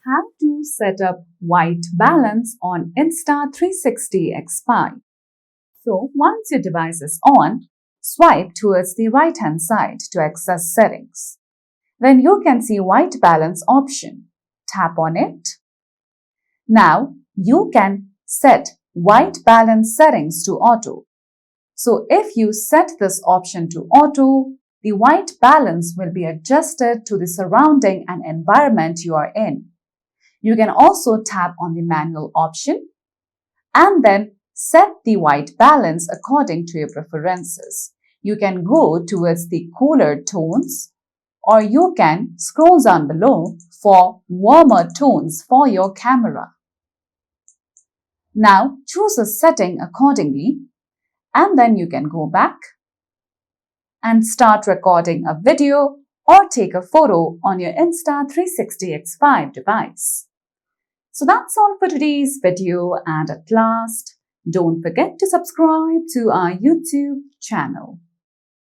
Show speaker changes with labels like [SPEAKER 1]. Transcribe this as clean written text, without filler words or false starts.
[SPEAKER 1] How to set up white balance on Insta360 X5. So once your device is on, swipe towards the right-hand side to access settings. Then you can see white balance option. Tap on it. Now you can set white balance settings to auto. So if you set this option to auto, the white balance will be adjusted to the surrounding and environment you are in. You can also tap on the manual option and then set the white balance according to your preferences. You can go towards the cooler tones, or you can scroll down below for warmer tones for your camera. Now choose a setting accordingly, and then you can go back and start recording a video or take a photo on your Insta360 X5 device. So that's all for today's video, and at last, don't forget to subscribe to our YouTube channel.